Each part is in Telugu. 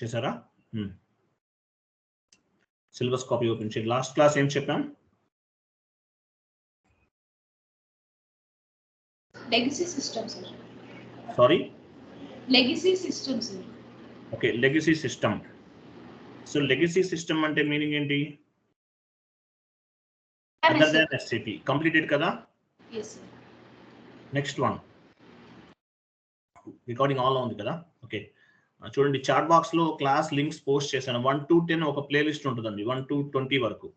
చేశారా? సిలబస్ కాపీ ఓపెన్ చేయండి. లాస్ట్ క్లాస్ ఏం చెప్పాం? Legacy system, sir. Sorry? Legacy system, sir. Okay, legacy system. So legacy system అంటే మీనింగ్ ఏంటి? Other than SAP. Completed కదా? Yes, sir. Next one. Recording on లో ఉంది కదా? ఓకే, చూడండి చాట్ బాక్స్ లో క్లాస్ లింక్స్ పోస్ట్ చేశాను. 1 to 10 ఒక ప్లేలిస్ట్ ఉంటుందండి, 1 to 20 వరకు.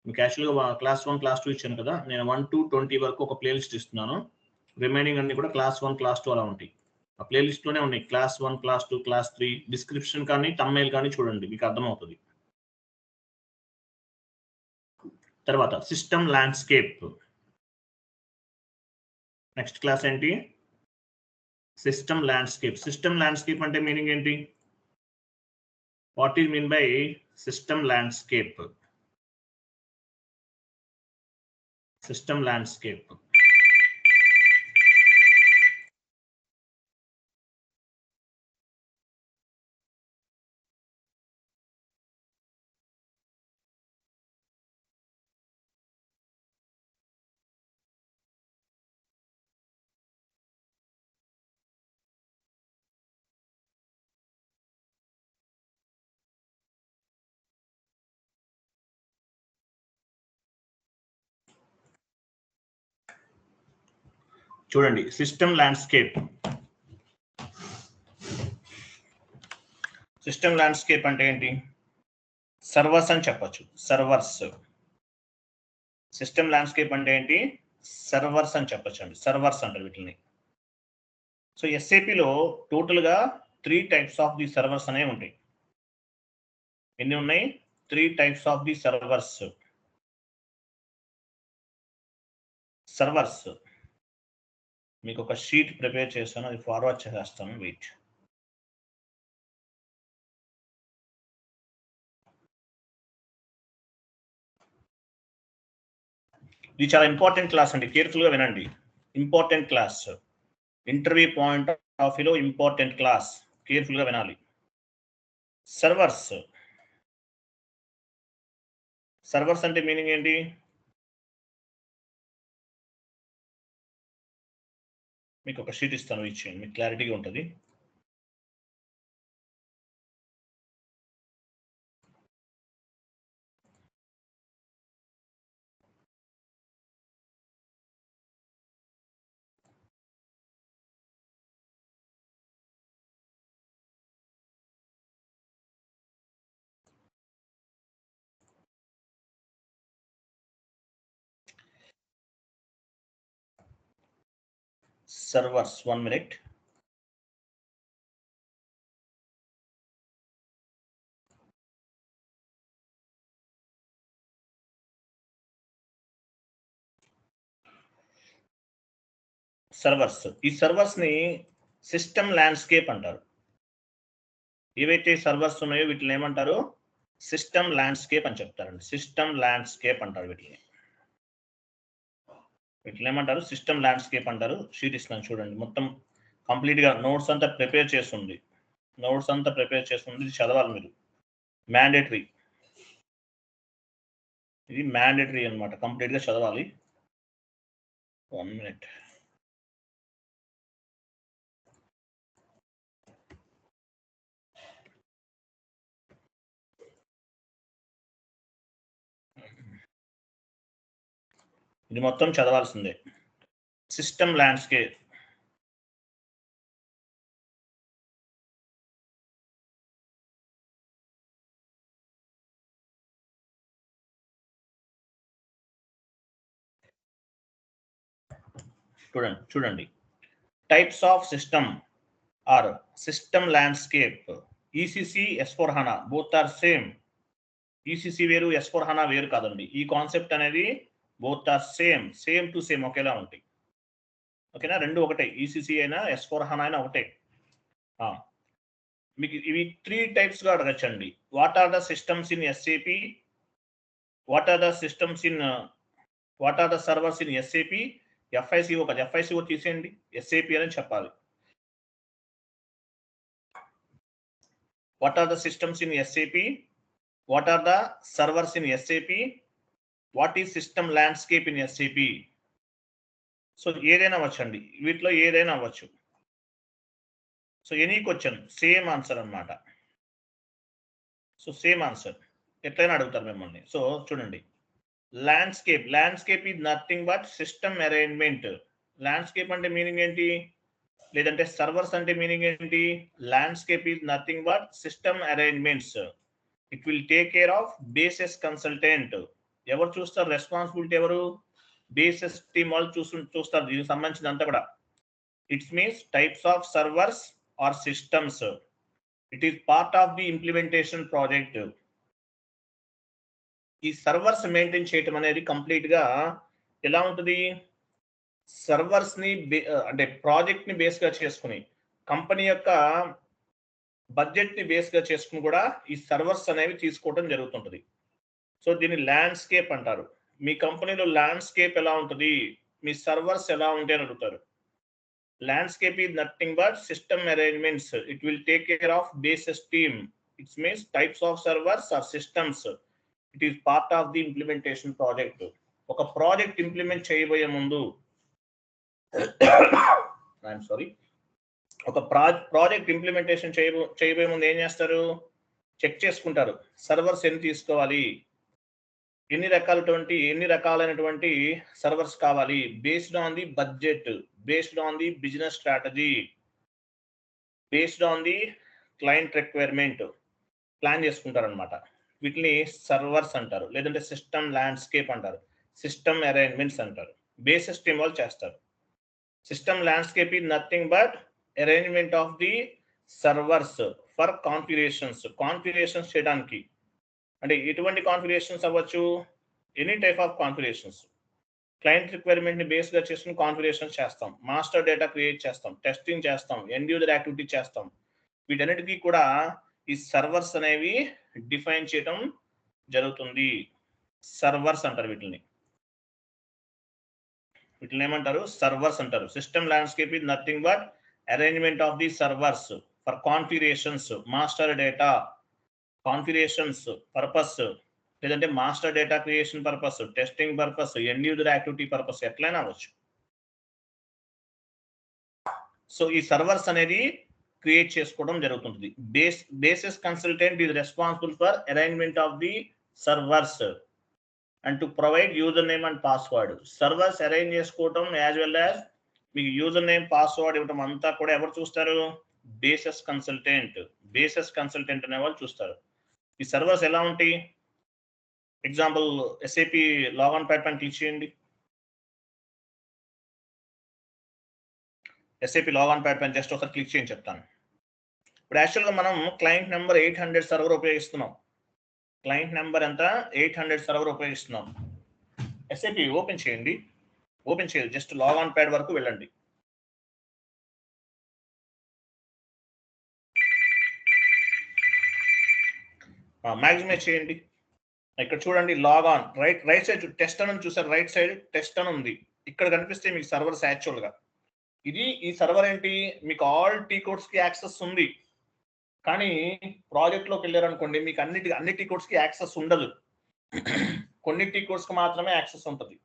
మీకు యాక్చువల్గా క్లాస్ 1 క్లాస్ 2 ఇచ్చాను కదా, నేను 1 to 20 వరకు ఒక ప్లేలిస్ట్ ఇస్తున్నాను. రిమైనింగ్ అన్ని కూడా క్లాస్ 1 క్లాస్ 2 అలా ఉంటాయి. ఆ ప్లేలిస్ట్ లోనే ఉన్నాయి క్లాస్ 1 క్లాస్ 2 క్లాస్ 3. డిస్క్రిప్షన్ కానీ థంబ్నెయిల్ కానీ చూడండి, మీకు అర్థమవుతుంది. తర్వాత సిస్టమ్ ల్యాండ్స్కేప్. నెక్స్ట్ క్లాస్ ఏంటి? System landscape. సిస్టమ్ ల్యాండ్స్కేప్ అంటే మీనింగ్ ఏంటి? What is mean by system landscape? System landscape చూడండి. సిస్టమ్ ల్యాండ్స్కేప్, సిస్టమ్ ల్యాండ్స్కేప్ అంటే ఏంటి? సర్వర్స్ అని చెప్పొచ్చు. సర్వర్స్. సిస్టమ్ ల్యాండ్స్కేప్ అంటే ఏంటి? సర్వర్స్ అని చెప్పొచ్చు అండి. సర్వర్స్ అంటారు వీటిని. సో ఎస్ఏపిలో టోటల్గా 3 టైప్స్ ఆఫ్ ది సర్వర్స్ అనేవి ఉంటాయి. ఎన్ని ఉన్నాయి? 3 types of the servers. Servers మీకు ఒక షీట్ ప్రిపేర్ చేస్తాను, అది ఫార్వర్డ్ చేసేస్తాను. వెయిట్. ఇది చాలా ఇంపార్టెంట్ క్లాస్ అండి, కేర్ఫుల్గా వినండి. Important class, interview point of వ్యూలో ఇంపార్టెంట్ క్లాస్, కేర్ఫుల్గా వినాలి. సర్వర్స్. సర్వర్స్ అంటే మీనింగ్ ఏంటి? మీకు ఒక షీట్ ఇస్తాను, ఇచ్చేయండి, మీకు క్లారిటీగా ఉంటుంది. Servers, 1 minute. సర్వర్స్. ఈ సర్వర్స్ ని సిస్టమ్ ల్యాండ్స్కేప్ అంటారు. ఏవైతే సర్వర్స్ ఉన్నాయో వీటిని ఏమంటారు? సిస్టమ్ ల్యాండ్స్కేప్ అని చెప్తారండి. సిస్టమ్ ల్యాండ్స్కేప్ అంటారు వీటిని. వీటిని ఏమంటారు? సిస్టమ్ ల్యాండ్స్కేప్ అంటారు. షీట్ ఇస్తున్నాను చూడండి, మొత్తం కంప్లీట్ గా నోట్స్ అంతా ప్రిపేర్ చేస్తుంది. నోట్స్ అంతా ప్రిపేర్ చేస్తుంది, ఇది చదవాలి మీరు. మ్యాండేటరీ, ఇది మ్యాండేటరీ అనమాట, కంప్లీట్ గా చదవాలి. 1 minute. ఇది మొత్తం చదవాల్సిందే. System landscape. చూడండి types of system are system landscape. ECC, S/4HANA both are same. ECC వేరు, S/4HANA వేరు కాదండి. ఈ కాన్సెప్ట్ అనేది both are same, same to same ఒకేలా ఉంటాయి. ఓకేనా? రెండు ఒకటే, ఈసీసీ అయినా S/4HANA అయినా ఒకటే. మీకు ఇవి 3 టైప్స్ గా అడగచ్చండి. What are the systems in SAP, what are the systems in, what are the servers in SAP. FICO కదా, FICO తీసేయండి, ఎస్ఏపి అని చెప్పాలి. What are the systems in SAP? What are the servers in SAP? What is system landscape in SAP? So ఏదైనా అవ్వచ్చండి, వీటిలో ఏదైనా అవ్వచ్చు. So any question same answer అన్నమాట. సో సేమ్ ఆన్సర్ ఎట్లయినా అడుగుతారు మిమ్మల్ని. సో చూడండి, landscape is nothing but system arrangement. Landscape అంటే మీనింగ్ ఏంటి, లేదంటే సర్వర్స్ అంటే మీనింగ్ ఏంటి? Landscape is nothing but system arrangements. It will take care of basis consultant. ఎవరు చూస్తారు రెస్పాన్సిబిలిటీ? ఎవరు? బేసిస్ టీమ్ వాళ్ళు చూస్తారు దీనికి సంబంధించినంతా కూడా. It's means types of servers or systems. It is part of the implementation project. ఈ సర్వర్స్ మెయింటైన్ చేయటం అనేది కంప్లీట్ గా ఎలా ఉంటుంది? సర్వర్స్ ని అంటే ప్రాజెక్ట్ ని బేస్ గా చేసుకుని, కంపెనీ యొక్క బడ్జెట్ ని బేస్ గా చేసుకుని కూడా ఈ సర్వర్స్ అనేవి తీసుకోవడం జరుగుతుంటది. సో దీన్ని ల్యాండ్స్కేప్ అంటారు. మీ కంపెనీలో ల్యాండ్స్కేప్ ఎలా ఉంటుంది, మీ సర్వర్స్ ఎలా ఉంటాయి అని అడుగుతారు. Landscape is nothing but system arrangements. It will take care of basis team. It's means types of servers or systems. It is part of the implementation project. ఒక ప్రాజెక్ట్ ఇంప్లిమెంట్ చేయబోయే ముందు ఐఎమ్ సారీ, ఒక ప్రాజెక్ట్ ఇంప్లిమెంటేషన్ చేయబోయే ముందు ఏం చేస్తారు? చెక్ చేసుకుంటారు సర్వర్స్ ఎన్ని తీసుకోవాలి, ఎన్ని రకాలైనటువంటి సర్వర్స్ కావాలి, based on the budget, based on the business strategy, based on the client requirement plan చేసుకుంటారు అనమాట. వీటిని సర్వర్స్ అంటారు, లేదంటే సిస్టమ్ ల్యాండ్స్కేప్ అంటారు, సిస్టమ్ అరేంజ్మెంట్స్ అంటారు. బేసిస్ టీమ్ వాళ్ళు చేస్తారు. System landscape is nothing but arrangement of the servers for configurations చేయడానికి. అంటే ఎటువంటి కాన్ఫిగరేషన్స్ అవ్వచ్చు? Any type of configurations. Client requirement ని బేస్ గా చేసుకుని కాన్ఫిగరేషన్స్ చేస్తాం, మాస్టర్ డేటా క్రియేట్ చేస్తాం, టెస్టింగ్ చేస్తాం, ఎండ్ యూజర్ యాక్టివిటీ చేస్తాం. వీటన్నిటికీ కూడా ఈ సర్వర్స్ అనేవి డిఫైన్ చేయడం జరుగుతుంది. సర్వర్స్ అంటారు వీటిని. వీటిని ఏమంటారు? సర్వర్స్ అంటారు. System landscape is nothing but arrangement of the servers for configurations, master data configurations purpose, లేదంటే master data creation purpose, testing purpose, end user activity purpose, ఎట్లయినా అవ్వచ్చు. సో ఈ సర్వర్స్ అనేది క్రియేట్ చేసుకోవడం జరుగుతుంది. Basis consultant is responsible for arrangement of the servers and to provide user name and password. Servers arrange చేసుకోవడం యాజ్ వెల్ యాజ్ మీకు యూజర్ నేమ్ పాస్వర్డ్ ఇవ్వడం అంతా కూడా ఎవరు చూస్తారు? బేసిస్ కన్సల్టెంట్ అనే వాళ్ళు చూస్తారు. ఈ సర్వర్స్ ఎలా ఉంటాయి? ఎగ్జాంపుల్ SAP లాగాన్ ప్యాడ్ పైన క్లిక్ చేయండి. SAP లాగాన్ ప్యాడ్ పైన జస్ట్ ఒకసారి క్లిక్ చేయండి చెప్తాను. ఇప్పుడు యాక్చువల్గా మనం క్లయింట్ నెంబర్ 800 సర్వర్ ఉపయోగిస్తున్నాం. క్లయింట్ నెంబర్ ఎంత? 800 సర్వర్ ఉపయోగిస్తున్నాం. SAP ఓపెన్ చేయండి. ఓపెన్ చేయాలి, జస్ట్ లాగాన్ ప్యాడ్ వరకు వెళ్ళండి. మ్యాక్సిమైజ్ చేయండి. ఇక్కడ చూడండి లాగాన్ రైట్ సైడ్ టెస్ట్ అని చూసారు, రైట్ సైడ్ టెస్ట్ అని ఉంది. ఇక్కడ కనిపిస్తే మీకు సర్వర్స్ యాక్చువల్ గా ఈ సర్వర్ ఏంటి? మీకు ఆల్ టీ కోడ్స్ కి యాక్సెస్ ఉంది, కానీ ప్రాజెక్ట్ లోకి వెళ్ళారనుకోండి మీకు అన్ని టీ కోడ్స్ కి యాక్సెస్ ఉండదు. కొన్ని టీ కోడ్స్ కి మాత్రమే యాక్సెస్ ఉంటుంది.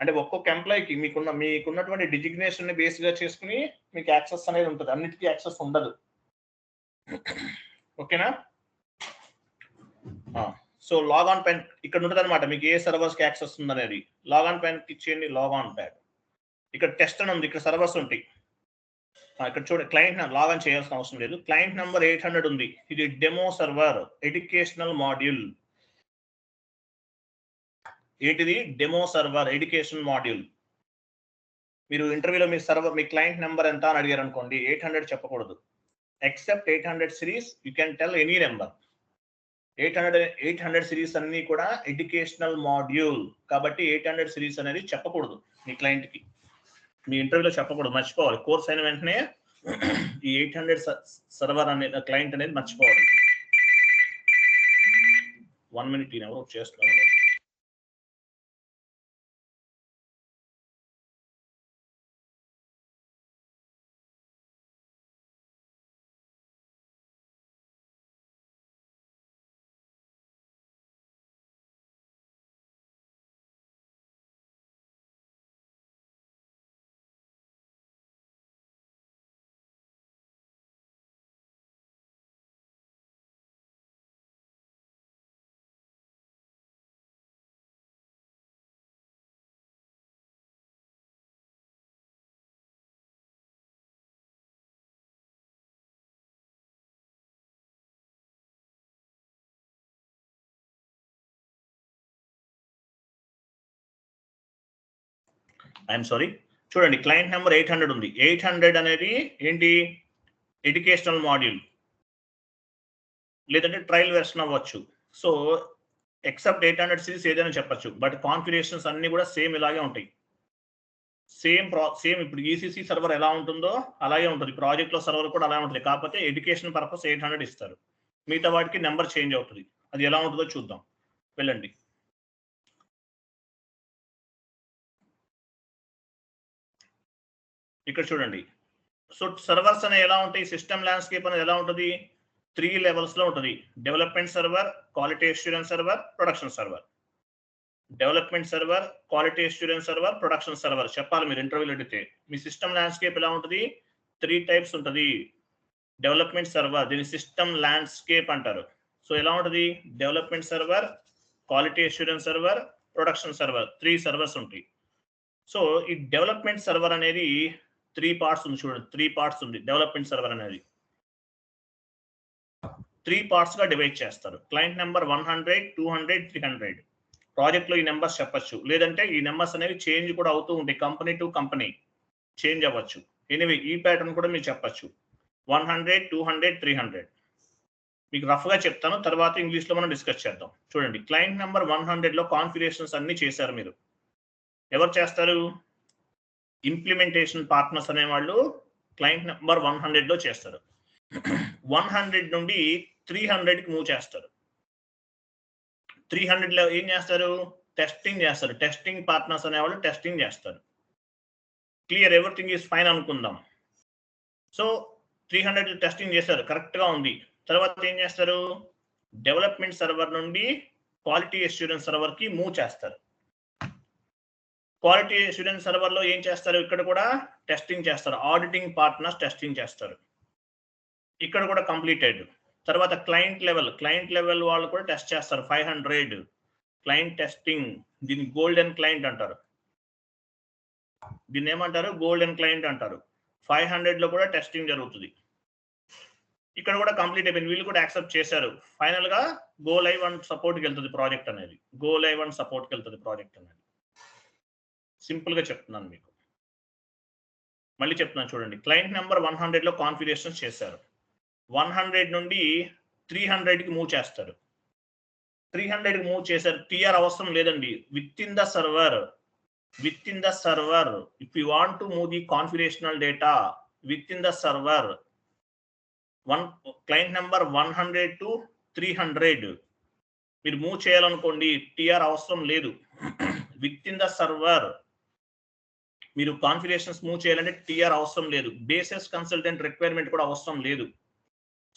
అంటే ఒక్కొక్క ఎంప్లాయీకి మీకున్నటువంటి డిజిగ్నేషన్ ని బేస్ గా చేసుకుని మీకు యాక్సెస్ అనేది ఉంటుంది, అన్నిటికీ యాక్సెస్ ఉండదు. ఓకేనా? సో లాగాన్ ప్యాడ్ ఇక్కడ ఉంటుంది అనమాట, మీకు ఏ సర్వర్స్ కి యాక్సెస్ ఉందనేది. లాగాన్ ప్యాడ్ క్లిక్ చేయండి, లాగాన్ ప్యాడ్. ఇక్కడ టెస్ట్ అని ఉంది, ఇక్కడ సర్వర్స్ ఉంటాయి. ఇక్కడ చూడండి, క్లయింట్ లాగాన్ చేయాల్సిన అవసరం లేదు. క్లయింట్ నెంబర్ 800 ఉంది. ఇది డెమో సర్వర్, ఎడ్యుకేషనల్ మాడ్యూల్. ఏంటిది? Demo server, education module. మీరు ఇంటర్వ్యూలో మీ క్లయింట్ నెంబర్ ఎంత అని అడిగారు అనుకోండి, 800 చెప్పకూడదు. Except 800 series you can tell any number. 800 series అన్ని కూడా ఎడ్యుకేషనల్ మాడ్యూల్ కాబట్టి 800 సిరీస్ అనేది చెప్పకూడదు మీ క్లయింట్ కి. మీ ఇంటర్వ్యూలో చెప్పకూడదు, మర్చిపోవాలి. కోర్స్ అయిన వెంటనే ఈ 800 సర్వర్ అనేది క్లయింట్ అనేది మర్చిపోవాలి. 1 minute ఎవరో చేస్తున్నారు. ఐఎమ్ సారీ, చూడండి క్లయింట్ నెంబర్ 800 ఉంది. 800 అనేది ఏంటి, ఎడ్యుకేషనల్ మాడ్యూల్ లేదంటే ట్రయల్ వెర్షన్ అవ్వచ్చు. సో ఎక్సెప్ట్ 800 సిరీస్ ఏదైనా చెప్పచ్చు, బట్ కాన్ఫిగరేషన్స్ అన్ని కూడా సేమ్ ఇలాగే ఉంటాయి. సేమ్ ఇప్పుడు ఈసీసీ సర్వర్ ఎలా ఉంటుందో అలాగే ఉంటుంది, ప్రాజెక్ట్ లో సర్వర్ కూడా అలాగే ఉంటుంది. కాకపోతే ఎడ్యుకేషన్ పర్పస్ 800 ఇస్తారు, మిగతా వాటికి నెంబర్ చేంజ్ అవుతుంది. అది ఎలా ఉంటుందో చూద్దాం, వెళ్ళండి. ఇక్కడ చూడండి. సో సర్వర్స్ అనేవి ఎలా ఉంటాయి, సిస్టమ్ ల్యాండ్స్కేప్ అనేది ఎలా ఉంటుంది, 3 లెవెల్స్ లో ఉంటుంది. Development server, quality assurance server, production server. Development server, quality assurance server, production server చెప్పాలి మీరు ఇంటర్వ్యూలో అడిగితే. మీ సిస్టమ్ ల్యాండ్స్కేప్ ఎలా ఉంటుంది, 3 టైప్స్ ఉంటుంది. డెవలప్మెంట్ సర్వర్, దీని సిస్టమ్ ల్యాండ్స్కేప్ అంటారు. సో ఎలా ఉంటుంది, development server, quality assurance server, production server, 3 servers ఉంటాయి. సో ఈ డెవలప్మెంట్ సర్వర్ అనేది 3 పార్ట్స్ ఉంది, చూడండి 3 పార్ట్స్ ఉంది. డెవలప్మెంట్ సర్వర్ అనేది 3 పార్ట్స్ గా డివైడ్ చేస్తారు. Client number 100, 200, 300. ప్రాజెక్ట్ లో ఈ నెంబర్స్ చెప్పచ్చు, లేదంటే ఈ నెంబర్స్ అనేవి చేంజ్ కూడా అవుతూ ఉంటాయి, కంపెనీ టు కంపెనీ చేంజ్ అవ్వచ్చు. ఎనివే ఈ ప్యాటర్న్ కూడా మీరు చెప్పచ్చు, 100, 200, 300. మీకు రఫ్ గా చెప్తాను, తర్వాత ఇంగ్లీష్ లో మనం డిస్కస్ చేద్దాం. చూడండి క్లయింట్ నెంబర్ 100 లో కాన్ఫిగరేషన్స్ అన్ని చేశారు మీరు. ఎవరు చేస్తారు, ఇంప్లిమెంటేషన్ పార్ట్నర్స్ అనేవాళ్ళు క్లయింట్ నెంబర్ 100 లో చేస్తారు. 100 నుండి 300కి మూవ్ చేస్తారు. 300 లో ఏం చేస్తారు, టెస్టింగ్ చేస్తారు. టెస్టింగ్ పార్ట్నర్స్ అనేవాళ్ళు టెస్టింగ్ చేస్తారు. క్లియర్, ఎవ్రీథింగ్ ఈజ్ ఫైన్ అనుకుందాం. సో 300 టెస్టింగ్ చేశారు, కరెక్ట్ గా ఉంది. తర్వాత ఏం చేస్తారు, డెవలప్మెంట్ సర్వర్ నుండి క్వాలిటీ అష్యూరెన్స్ సర్వర్ కి మూవ్ చేస్తారు. క్వాలిటీ అష్యూరెన్స్ సర్వర్ లో ఏం చేస్తారు, ఇక్కడ కూడా టెస్టింగ్ చేస్తారు. ఆడిటింగ్ పార్ట్నర్స్ టెస్టింగ్ చేస్తారు, ఇక్కడ కూడా కంప్లీటెడ్. తర్వాత క్లయింట్ లెవెల్ వాళ్ళు కూడా టెస్ట్ చేస్తారు. 500 క్లయింట్ టెస్టింగ్, దీన్ని గోల్డెన్ క్లయింట్ అంటారు. దీన్ని ఏమంటారు, గోల్డెన్ క్లయింట్ అంటారు. 500 లో కూడా టెస్టింగ్ జరుగుతుంది. ఇక్కడ కూడా కంప్లీట్ అయిపోయింది, వీళ్ళు కూడా యాక్సెప్ట్ చేశారు. ఫైనల్ గా గో లైవ్ అండ్ సపోర్ట్కి వెళ్తుంది ప్రాజెక్ట్ అనేది. గో లైవ్ అండ్ సపోర్ట్కి వెళ్తుంది ప్రాజెక్ట్ అనేది. సింపుల్ గా చెప్తున్నాను మీకు, మళ్ళీ చెప్తున్నాను చూడండి. క్లయింట్ నెంబర్ 100 లో కాన్ఫిగరేషన్స్ చేశారు. 100 నుండి 300కి మూవ్ చేస్తారు. 300కి మూవ్ చేశారు, టిఆర్ అవసరం లేదండి. Within the server, if you want to move the configurational data within the server, client number 100 to 300 మీరు మూవ్ చేయాలనుకోండి, టిఆర్ అవసరం లేదు. విత్ ఇన్ ద సర్వర్ మీరు కాన్ఫిగరేషన్స్ మూవ్ చేయాలంటే టిఆర్ అవసరం లేదు. బేసిస్ కన్సల్టెంట్ రిక్వైర్మెంట్ కూడా అవసరం లేదు.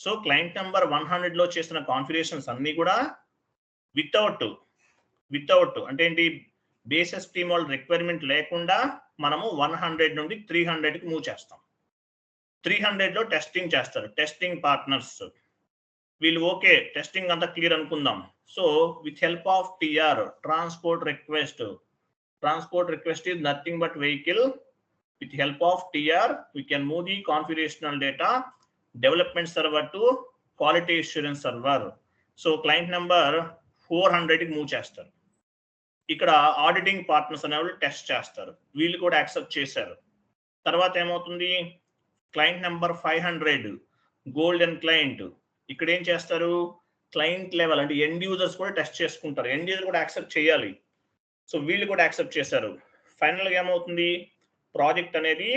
సో క్లయింట్ నెంబర్ 100 లో చేసిన కాన్ఫిగరేషన్స్ అన్ని కూడా వితౌట్ అంటే ఏంటి, బేసిస్ టీమ్ వాళ్ళ రిక్వైర్మెంట్ లేకుండా మనము 100 నుండి 300కి మూవ్ చేస్తాం. 300 లో టెస్టింగ్ చేస్తారు. టెస్టింగ్ పార్ట్నర్స్ వీళ్ళు ఓకే, టెస్టింగ్ అంతా క్లియర్ అనుకుందాం. So with help of TR, transport request is nothing but vehicle. With help of TR we can move the configurational data development server to quality assurance server. So client number 400కి మూవ్ చేస్తారు. ఇక్కడ ఆడిటింగ్ పార్ట్నర్స్ అనేవాళ్ళు టెస్ట్ చేస్తారు, వీళ్ళు కూడా యాక్సెప్ట్ చేశారు. తర్వాత ఏమవుతుంది, క్లయింట్ నెంబర్ 500 గోల్డెన్ క్లయింట్, ఇక్కడ ఏం చేస్తారు, క్లయింట్ లెవెల్ అంటే ఎండ్ యూజర్స్ కూడా టెస్ట్ చేసుకుంటారు. ఎండ్ యూజర్ కూడా యాక్సెప్ట్ చేయాలి. సో వీళ్ళు కూడా యాక్సెప్ట్ చేశారు. ఫైనల్గా ఏమవుతుంది, ప్రాజెక్ట్ అనేది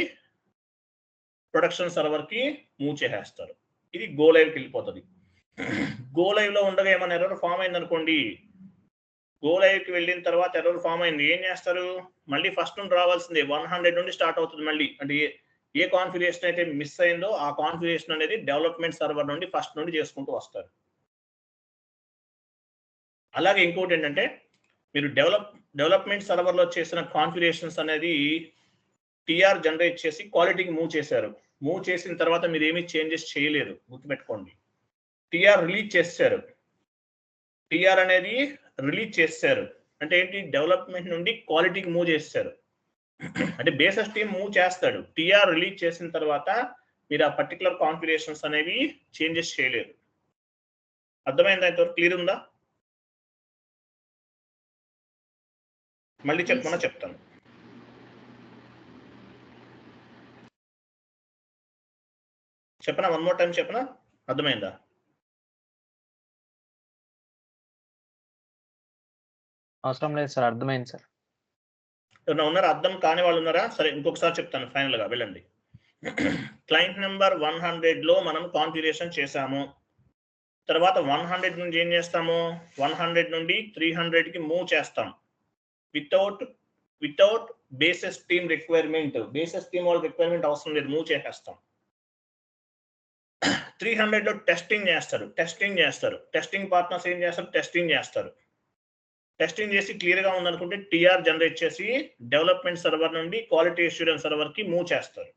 ప్రొడక్షన్ సర్వర్కి మూవ్ చేసేస్తారు. ఇది గో లైవ్కి వెళ్ళిపోతుంది. గో లైవ్లో ఉండగా ఏమైనా ఎర్రర్ ఫామ్ అయింది అనుకోండి, గో లైవ్కి వెళ్ళిన తర్వాత ఎర్రర్ ఫామ్ అయింది, ఏం చేస్తారు, మళ్ళీ ఫస్ట్ నుండి రావాల్సిందే. 100 నుండి స్టార్ట్ అవుతుంది మళ్ళీ. అంటే ఏ కాన్ఫిగరేషన్ అయితే మిస్ అయిందో ఆ కాన్ఫిగరేషన్ అనేది డెవలప్మెంట్ సర్వర్ నుండి ఫస్ట్ నుండి చేసుకుంటూ వస్తారు. అలాగే ఇంకోటి ఏంటంటే, మీరు డెవలప్మెంట్ సర్వర్లో చేసిన కాన్ఫిగరేషన్స్ అనేది టిఆర్ జనరేట్ చేసి క్వాలిటీకి మూవ్ చేశారు. మూవ్ చేసిన తర్వాత మీరు ఏమీ చేంజెస్ చేయలేరు, గుర్తుపెట్టుకోండి. టిఆర్ రిలీజ్ చేశారు. టిఆర్ అనేది రిలీజ్ చేశారు అంటే ఏంటి, డెవలప్మెంట్ నుండి క్వాలిటీకి మూవ్ చేశారు. అంటే బేసిస్ టీమ్ మూవ్ చేస్తాడు. టిఆర్ రిలీజ్ చేసిన తర్వాత మీరు ఆ పర్టికులర్ కాన్ఫిగరేషన్స్ అనేవి చేంజెస్ చేయలేరు. అర్థమైందా? ఇంతవరకు క్లియర్ ఉందా? మళ్ళీ చెప్పమన్నా చెప్తాను. చెప్పనా? వన్ మోర్ టైం చెప్పనా? అర్థమైందా? అవసరం లేదు సార్, అర్థమైంది సార్. ఎవరైనా ఉన్నారా? అర్థం కాని వాళ్ళు ఉన్నారా? సరే ఇంకొకసారి చెప్తాను ఫైనల్ గా, వెళ్ళండి. క్లయింట్ నెంబర్ 100 లో మనం కాన్ఫిగరేషన్ చేసాము. తర్వాత 100 నుంచి ఏం చేస్తాము? 100 నుండి 300 కి మూవ్ చేస్తాం. Without basis team requirement. Basis team వాళ్ళ రిక్వైర్మెంట్ అవసరం లేదు, మూవ్ చేసేస్తాం. 300 లో టెస్టింగ్ చేస్తారు. టెస్టింగ్ పార్ట్నర్స్ ఏం చేస్తారు? టెస్టింగ్ చేసి క్లియర్ గా ఉందనుకుంటే టిఆర్ జనరేట్ చేసి డెవలప్మెంట్ సర్వర్ నుండి క్వాలిటీ అష్యూరెన్స్ సర్వర్ కి మూవ్ చేస్తారు.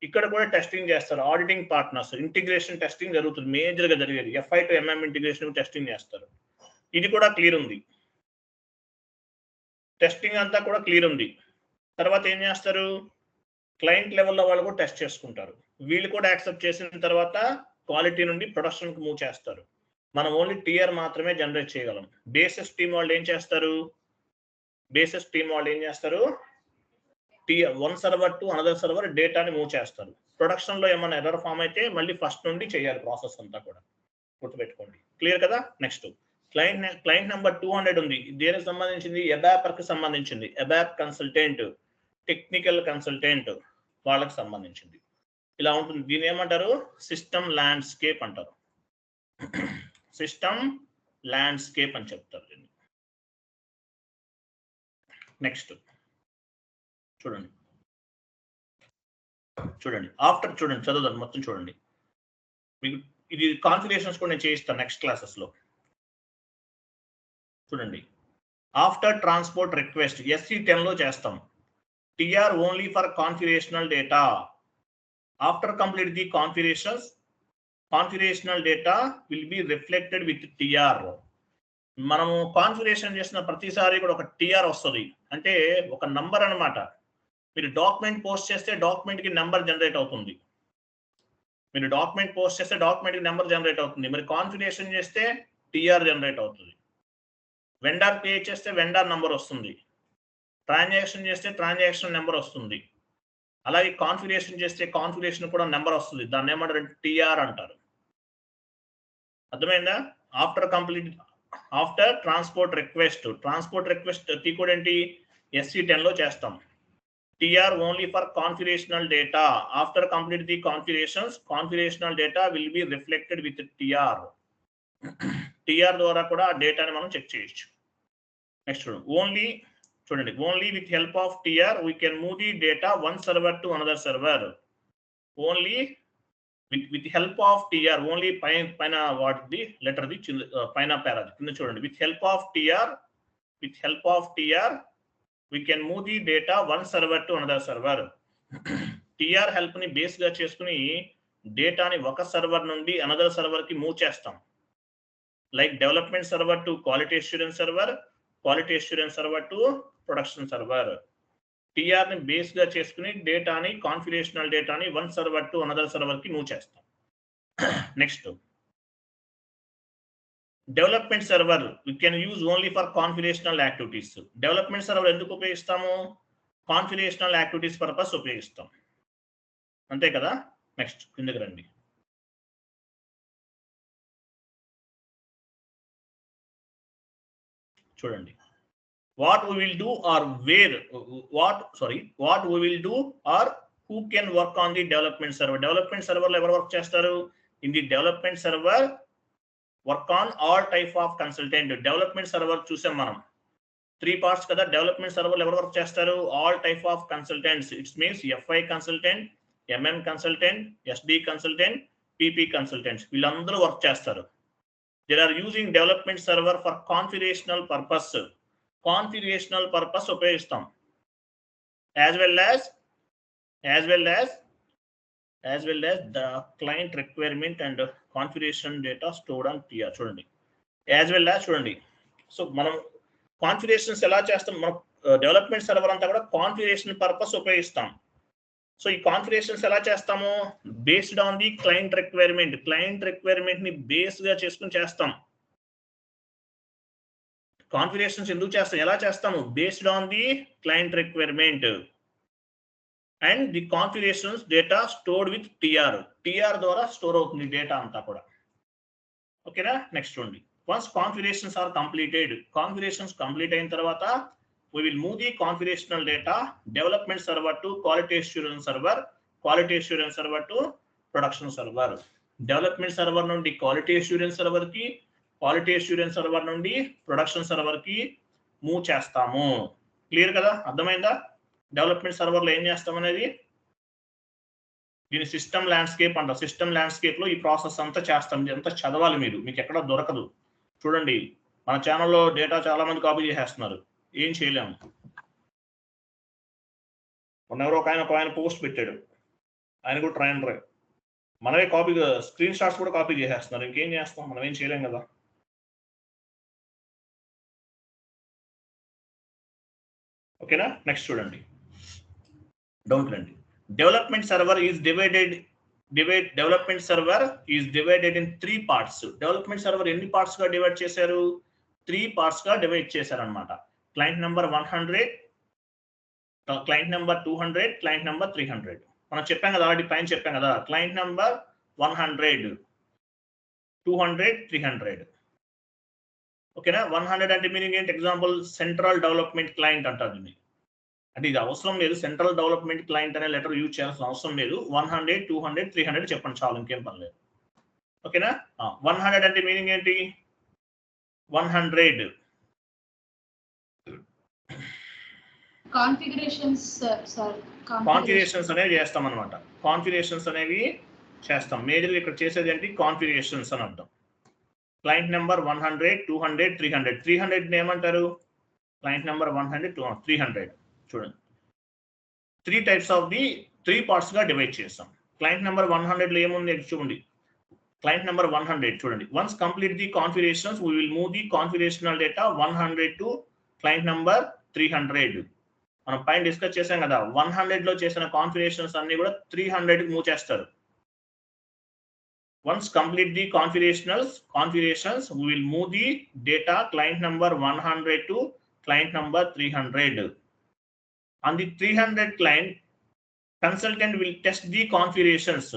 ఇక్కడ కూడా టెస్టింగ్ చేస్తారు. ఆడిటింగ్ పార్ట్నర్స్ ఇంటిగ్రేషన్ టెస్టింగ్ జరుగుతుంది, మేజర్ గా జరిగేది. FI to MM integration testing చేస్తారు. ఇది కూడా క్లియర్ ఉంది, టెస్టింగ్ అంతా కూడా క్లియర్ ఉంది. తర్వాత ఏం చేస్తారు? క్లయింట్ లెవెల్లో వాళ్ళు కూడా టెస్ట్ చేసుకుంటారు. వీళ్ళు కూడా యాక్సెప్ట్ చేసిన తర్వాత క్వాలిటీ నుండి ప్రొడక్షన్ కు మూవ్ చేస్తారు. మనం ఓన్లీ టిఆర్ మాత్రమే జనరేట్ చేయగలం. బేసిస్ టీమ్ వాళ్ళు ఏం చేస్తారు? One server to another server డేటాని మూవ్ చేస్తారు. ప్రొడక్షన్ లో ఏమైనా ఎర్రర్ ఫామ్ అయితే మళ్ళీ ఫస్ట్ నుండి చేయాలి ప్రాసెస్ అంతా కూడా, గుర్తుపెట్టుకోండి. క్లియర్ కదా? నెక్స్ట్ క్లయింట్ నెంబర్ 200 ఉంది. దేనికి సంబంధించింది? ఎబాపర్ కి సంబంధించింది. ఎబాప్ కన్సల్టెంట్, టెక్నికల్ కన్సల్టెంట్ వాళ్ళకి సంబంధించింది. ఇలా ఉంటుంది. దీని ఏమంటారు? సిస్టమ్ ల్యాండ్స్కేప్ అంటారు. సిస్టమ్ ల్యాండ్స్కేప్ అని చెప్తారు దీన్ని. నెక్స్ట్ చూడండి. ఆఫ్టర్ చూడండి, చదువుదాం మొత్తం చూడండి. మీకు ఇది కాన్ఫిగరేషన్స్ కూడా నేను చేయిస్తాను నెక్స్ట్ క్లాసెస్ లో. చూడండి, ఆఫ్టర్ ట్రాన్స్పోర్ట్ రిక్వెస్ట్ SC10 లో చేస్తాం. TR only for configurational data. After complete the configurational data will be reflected with TR. మనము కాన్ఫిగరేషన్ చేసిన ప్రతిసారి కూడా ఒక TR వస్తుంది, అంటే ఒక నంబర్ అన్నమాట. మీరు డాక్యుమెంట్ పోస్ట్ చేస్తే డాక్యుమెంట్ కి నెంబర్ జనరేట్ అవుతుంది. మరి కాన్ఫిగరేషన్ చేస్తే TR జనరేట్ అవుతుంది. వెండర్ క్రియేట్ చేస్తే వెండర్ నంబర్ వస్తుంది. ట్రాన్సాక్షన్ చేస్తే ట్రాన్సాక్షన్ నెంబర్ వస్తుంది. అలాగే కాన్ఫిగరేషన్ చేస్తే కాన్ఫిగరేషన్ కూడా నెంబర్ వస్తుంది. దాన్ని ఏమంటారు? TR అంటారు. అర్థమైందా? After transport request T code ఏంటి? SC10 లో చేస్తాం. TR only for configurational data. After complete the configurational data will be reflected with TR. TR ద్వారా కూడా ఆ డేటాని మనం చెక్ చేయొచ్చు. నెక్స్ట్ చూడండి, only with help of TR we can move the data one server to another server. Only with help of TR, only పైన వాటిది లెటర్ ది పైన పారాది కింద చూడండి. With help of TR we can move the data one server to another server. TR help ని బేస్ గా చేసుకుని డేటాని ఒక సర్వర్ నుండి అనదర్ సర్వర్ కి మూవ్ చేస్తాం. Like development server to quality assurance server to production server. TR ని బేస్ గా చేసుకుని డేటాని, కాన్ఫిగరేషనల్ డేటాని one server to another server కి మూవ్ చేస్తాం. Next development server we can use only for configurational activities. Development server ఎందుకు ఉపయోగిస్తాము? కాన్ఫిగరేషనల్ యాక్టివిటీస్ పర్పస్ ఉపయోగిస్తాం, అంతే కదా? నెక్స్ట్ కిందకి రండి. చూడండి, what we will do or who can work on the development server. Development server లో ఎవరు వర్క్ చేస్తారు? In the development server work on all type of consultant. Development server చూసాం మనం 3 parts కదా. డెవలప్మెంట్ సర్వర్ ఎవరు వర్క్ చేస్తారు? All type of consultants. It's means FI consultant, MM consultant, SD consultant, PP consultants, వీళ్ళందరూ వర్క్ చేస్తారు. They are using development server for configurational purpose ఉపయోగిస్తాం. As well as the client requirement and configuration data stored on TR. చూడండి, చూడండి. సో మనం కాన్ఫిగరేషన్స్ ఎలా చేస్తాం? మనం డెవలప్మెంట్ సర్వర్ అంతా కూడా కాన్ఫిగరేషన్ పర్పస్ ఉపయోగిస్తాం. సో ఈ కాన్ఫిగరేషన్స్ ఎలా చేస్తాము? Based on the client requirement ని బేస్ గా చేసుకుని చేస్తాం. కాన్ఫిగరేషన్స్ ఎందుకు చేస్తాం, ఎలా చేస్తాము? Based on the client requirement. And the configurations data stored with TR ద్వారా స్టోర్ అవుతుంది డేటా అంతా కూడా. ఓకేనా, నెక్స్ట్ చూడండి. Once configurations are completed, configurations complete అయిన తర్వాత we will move the configurational data development server to quality assurance server, quality assurance server to production server. Development server నుండి quality assurance server కి, quality assurance server నుండి production server కి మూవ్ చేస్తాము. క్లియర్ కదా, అర్థమైందా? డెవలప్మెంట్ సర్వర్ లో ఏం చేస్తాం అనేది, దీని సిస్టమ్ ల్యాండ్స్కేప్ అంట. సిస్టమ్ ల్యాండ్స్కేప్ లో ఈ ప్రాసెస్ అంతా చేస్తాం. ఇదంతా చదవాలి మీరు, మీకు ఎక్కడ దొరకదు. చూడండి, మన ఛానల్లో డేటా చాలా మంది కాపీ చేసేస్తున్నారు, ఏం చేయలేము. మొన్నెవరో ఒక ఆయన పోస్ట్ పెట్టాడు, ఆయన కూడా ట్రైనర్. మనమే కాపీ, స్క్రీన్ షాట్స్ కూడా కాపీ చేసేస్తున్నారు. ఇంకేం చేస్తాం, మనం ఏం చేయలేం కదా. ఓకేనా, నెక్స్ట్ చూడండి, డౌట్ రండి. Development server is divided in 3 parts. Development server ఎన్ని పార్ట్స్ గా డివైడ్ చేశారు? 3 పార్ట్స్ గా డివైడ్ చేశారు అనమాట. Client number 100, client number 200, client number 300. మనం చెప్పాం కదా, ఆల్రెడీ పైన చెప్పాం కదా, క్లయింట్ నెంబర్ 100, 200, 300. ఓకేనా, 100 అంటే మీనింగ్ ఏంటి? ఎగ్జాంపుల్ సెంట్రల్ డెవలప్మెంట్ క్లయింట్ అంటారు దీన్ని. అంటే ఇది అవసరం లేదు, సెంట్రల్ డెవలప్మెంట్ క్లయింట్ అనే లెటర్ యూజ్ చేయాల్సిన అవసరం లేదు. 100, 200, 300 చెప్పండి చాలు, ఇంకేం పర్లేదు. ఓకేనా, 100 అంటే మీనింగ్ ఏంటి? 100 కాన్ఫిగరేషన్స్ అనేవి చేస్తాం అనమాట. కాన్ఫిగరేషన్స్ అనేవి చేస్తాం. మేజర్ ఇక్కడ చేసేది ఏంటి? కాన్ఫిగరేషన్స్ అని అర్థం. Client number 100, 200, 300. 300 ఏమంటారు? Client number 100, 200, 300. చూడండి, 3 టైప్స్ ఆఫ్ ది 3 పార్ట్స్ గా డివైడ్ చేస్తాం. క్లయింట్ నెంబర్ 100 లో ఏముంది చూడండి. క్లయింట్ నెంబర్ 100 చూడండి. Once complete the configurations we will move the configurational data 100 to client number 300. మనం పైన డిస్కస్ చేసాం కదా, 100 లో చేసిన కాన్ఫిగరేషన్స్ అన్ని కూడా 300 కి మూవ్ చేస్తారు. Once complete the configurations we will move the data client number 100 to client number 300. on the 300 client, consultant will test the configurations.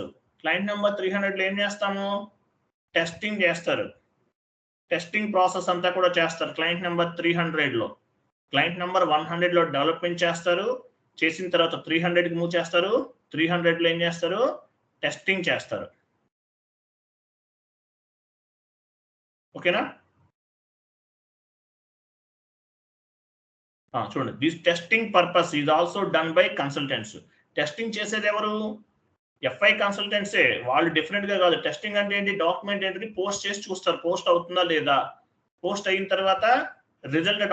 Client number 300 లో ఏం చేస్తాము? టెస్టింగ్ చేస్తారు. టెస్టింగ్ ప్రాసెస్ అంతా కూడా చేస్తారు క్లయింట్ నెంబర్ 300 లో. క్లయింట్ నెంబర్ 100 లో డెవలప్మెంట్ చేస్తారు. చేసిన తర్వాత 300 కి మూవ్ చేస్తారు. 300 లో ఏం చేస్తారు? టెస్టింగ్ చేస్తారు. ఓకేనా, చూడండి, this testing purpose is also done by consultants. Testing చేసేది ఎవరు? FI కన్సల్టెంట్సే. వాళ్ళు డిఫరెంట్ గా కాదు. టెస్టింగ్ అంటే ఏంటి? డాక్యుమెంట్ ఏంటి? పోస్ట్ చేసి చూస్తారు, పోస్ట్ అవుతుందా లేదా. పోస్ట్ అయిన తర్వాత రిజల్ట్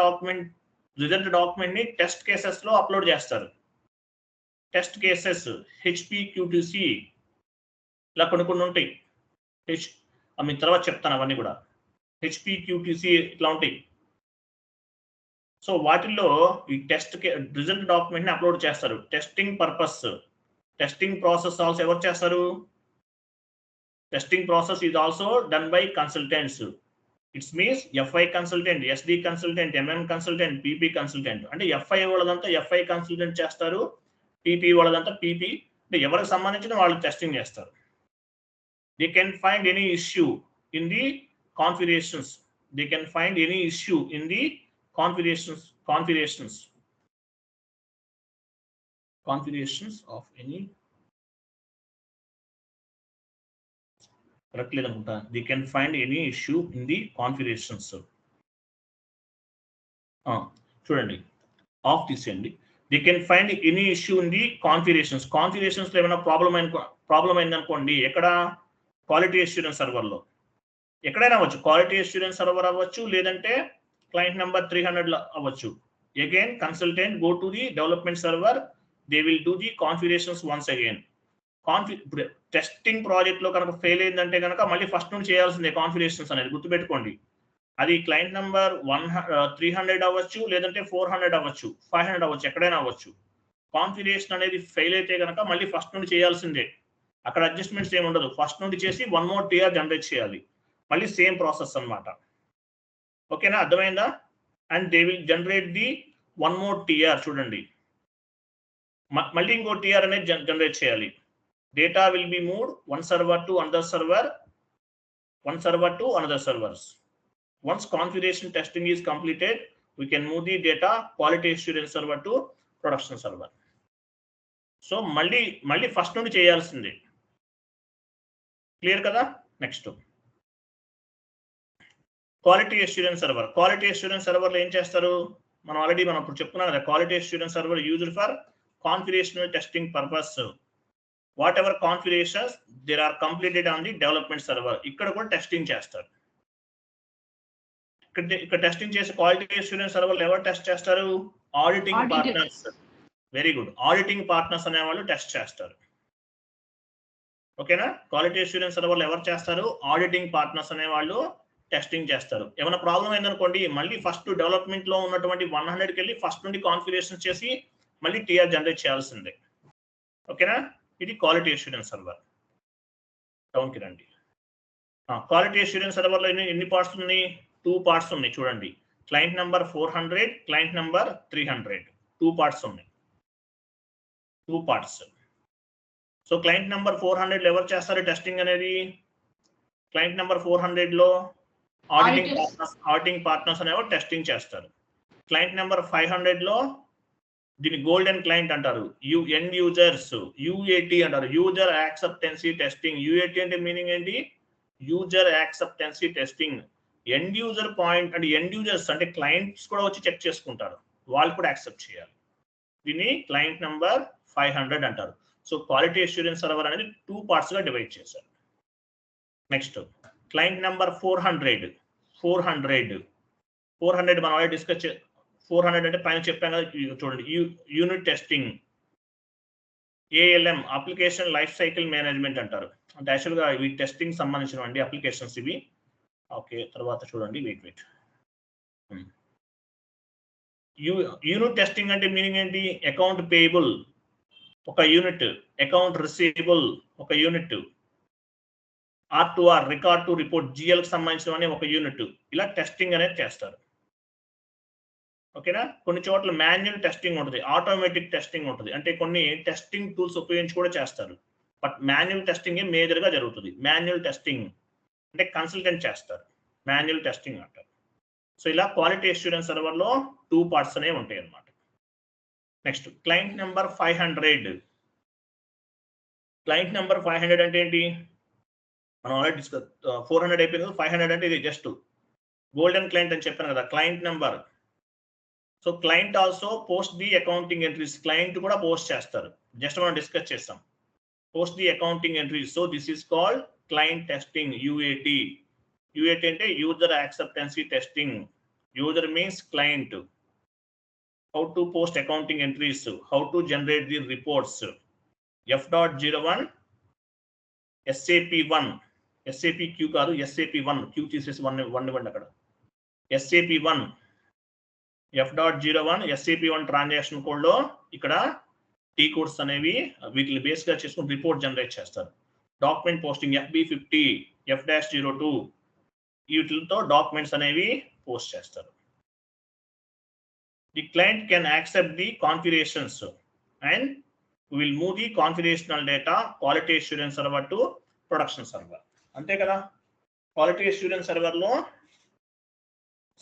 డాక్యుమెంట్ ని టెస్ట్ కేసెస్ లో అప్లోడ్ చేస్తారు. టెస్ట్ కేసెస్ HPQTC ఇలా కొన్ని ఉంటాయి. మీ తర్వాత చెప్తాను అవన్నీ కూడా. HPQTC ఇట్లా ఉంటాయి. సో వాటిల్లో ఈ రిజల్ట్ డాక్యుమెంట్ ని అప్లోడ్ చేస్తారు. Testing purpose, testing process also ఎవరు చేస్తారు? Testing process is also done by consultants. It's means FI consultant, SD consultant, MM consultant, PP consultant. అంటే FI వాళ్ళదంతా FI కన్సల్టెంట్ చేస్తారు, PP వాళ్ళదంతా PP. అంటే ఎవరికి సంబంధించిన వాళ్ళు టెస్టింగ్ చేస్తారు. They can find any issue in the configurations. They can find any issue in the configurations of any, correct లేదనుకుంటా. they can find any issue in the configurations. చూడండి, ఆఫ్ తీసేయండి. they can find any issue in the configurations లో ఏమైనా ప్రాబ్లం అయిందనుకోండి, ఎక్కడ? క్వాలిటీ అష్యూరెన్స్ సర్వర్ లో. ఎక్కడైనా అవ్వచ్చు, క్వాలిటీ అష్యూరెన్స్ సర్వర్ అవ్వచ్చు, లేదంటే క్లయింట్ నెంబర్ 300 అవ్వచ్చు. Again consultant go to the development server, they will do the configurations once again. Testing project లో కనుక ఫెయిల్ అయిందంటే కనుక మళ్ళీ ఫస్ట్ నుంచి చేయాల్సిందే కాన్ఫిగరేషన్స్ అనేది, గుర్తుపెట్టుకోండి. అది క్లయింట్ నెంబర్ 300 అవ్వచ్చు, లేదంటే 400 అవ్వచ్చు, 500 అవ్వచ్చు, ఎక్కడైనా అవ్వచ్చు. కాన్ఫిగరేషన్ అనేది ఫెయిల్ అయితే కనుక మళ్ళీ ఫస్ట్ నుండి చేయాల్సిందే. అక్కడ అడ్జస్ట్మెంట్స్ ఏమి ఉండదు. ఫస్ట్ నుండి చేసి 1 more TR జనరేట్ చేయాలి. మళ్ళీ సేమ్ ప్రాసెస్ అన్నమాట. ఓకేనా, అర్థమైందా? And they will generate the 1 more TR. చూడండి, మళ్ళీ ఇంకో టిఆర్ అనేది జనరేట్ చేయాలి. Data will B moved one server to another server, one server to another servers. Once configuration testing is completed, we can move the data quality assurance server to production server. So మళ్ళీ ఫస్ట్ నుండి చేయాల్సిందే. క్లియర్ కదా? Next quality assurance server. Quality assurance సర్వర్లో ఏం చేస్తారు? మనం ఇప్పుడు చెప్పుకున్నాం కదా, quality assurance server used for configurational testing purpose. whatever configurations there are completed on the development server, ఇక్కడ కూడా టెస్టింగ్ చేస్తారు. ఇక్కడ టెస్టింగ్ చేసే క్వాలిటీ అష్యూరెన్స్ సర్వర్లు ఎవరు టెస్ట్ చేస్తారు? Auditing partners. Very good. Auditing partners అనే వాళ్ళు టెస్ట్ చేస్తారు. ఓకేనా? క్వాలిటీ అష్యూరెన్స్ సర్వర్లు ఎవరు చేస్తారు? ఆడిటింగ్ పార్ట్నర్స్ అనే వాళ్ళు టెస్టింగ్ చేస్తారు. ఏమైనా ప్రాబ్లం అయిందనుకోండి, మళ్ళీ ఫస్ట్ డెవలప్మెంట్ లో ఉన్నటువంటి 100కి వెళ్ళి ఫస్ట్ నుండి కాన్ఫిగరేషన్ చేసి మళ్ళీ టీఆర్ జనరేట్ చేయాల్సిందే. ఓకేనా? ఇది క్వాలిటీ అష్యూరెన్స్ సర్వర్. డౌన్కి రండి. క్వాలిటీ అష్యూరెన్స్ సర్వర్లో ఎన్ని పార్ట్స్ ఉన్నాయి? 2 పార్ట్స్ ఉన్నాయి. చూడండి, client number 400, client number 300. 2 parts ఉన్నాయి. 2 పార్ట్స్. సో క్లయింట్ నెంబర్ 400 ఎవరు చేస్తారు టెస్టింగ్ అనేది? క్లయింట్ నెంబర్ 400లో ఆడిటింగ్ పార్ట్నర్స్ అనేవారు టెస్టింగ్ చేస్తారు. క్లయింట్ నెంబర్ 500లో దీన్ని గోల్డెన్ క్లయింట్ అంటారు. ఎండ్ యూజర్స్, యూఏటి అంటారు, యూజర్ యాక్సెప్టెన్సీ టెస్టింగ్. యూఏటి అంటే మీనింగ్ ఏంటి? User acceptancy testing. End user point అంటే ఎండ్ యూజర్స్ అంటే క్లయింట్స్ కూడా వచ్చి చెక్ చేసుకుంటారు, వాళ్ళు కూడా యాక్సెప్ట్ చేయాలి. దీన్ని క్లయింట్ నెంబర్ 500 అంటారు. సో క్వాలిటీ అష్యూరెన్స్ సర్వర్ అనేది 2 పార్ట్స్ గా డివైడ్ చేశారు. నెక్స్ట్ క్లయింట్ నెంబర్ 400 మనం ఆల్రెడీ డిస్కస్ 400 అంటే పైన చెప్పాను కదా, చూడండి, unit testing, ALM application life cycle management అంటారు. అంటే యాక్చువల్గా ఇవి టెస్టింగ్ సంబంధించినవండి అప్లికేషన్స్ ఇవి. ఓకే, తర్వాత చూడండి, వెయిట్ యూనిట్ టెస్టింగ్ అంటే మీనింగ్ ఏంటి? అకౌంట్ పేయబుల్ ఒక యూనిట్, అకౌంట్ రిసీవబుల్ ఒక unit, R2R record to report జిఎల్కి సంబంధించినవన్నీ ఒక యూనిట్. ఇలా టెస్టింగ్ అనేది చేస్తారు. ఓకేనా? కొన్ని చోట్ల మాన్యువల్ టెస్టింగ్ ఉంటుంది, ఆటోమేటిక్ టెస్టింగ్ ఉంటుంది. అంటే కొన్ని టెస్టింగ్ టూల్స్ ఉపయోగించి కూడా చేస్తారు. బట్ మాన్యువల్ టెస్టింగ్ మేజర్ గా జరుగుతుంది. మాన్యువల్ టెస్టింగ్ అంటే కన్సల్టెంట్ చేస్తారు, మాన్యువల్ టెస్టింగ్ అంటారు. సో ఇలా క్వాలిటీ అష్యూరెన్స్ సర్వర్ లో 2 పార్ట్స్ అనేవి ఉంటాయి అన్నమాట. Next client number 500. Client number 500 అంటే ఏంటి? మనం ఆల్రెడీ డిస్కస్ 400 అయిపోయింది. 500 అంటే ఇది జస్ట్ గోల్డెన్ క్లయింట్ అని చెప్పాను కదా, client number. So client also post the accounting entries. Client కూడా పోస్ట్ చేస్తారు, జస్ట్ మనం డిస్కస్ చేస్తాం. Post the accounting entries. So this is called client testing, UAT. UAT అంటే user acceptancy testing. User means client. How to post accounting entries, how to generate the reports. F.01 SAP1, SAPQ కాదు, SAP1, Q తీసేసి 1 ఇవ్వండి అక్కడ. SAP1 F.01 SAP1 transaction code లో ఇక్కడ టీ కోడ్స్ అనేవి వీటిని బేస్ గా చేసుకుని రిపోర్ట్ జనరేట్ చేస్తారు. డాక్యుమెంట్ పోస్టింగ్ FB50 F-02 వీటితో డాక్యుమెంట్స్ అనేవి పోస్ట్ చేస్తారు. The client can accept the configurations and will move the configurational data quality assurance server to production server. అంతే కదా? క్వాలిటీ అష్యూరెన్స్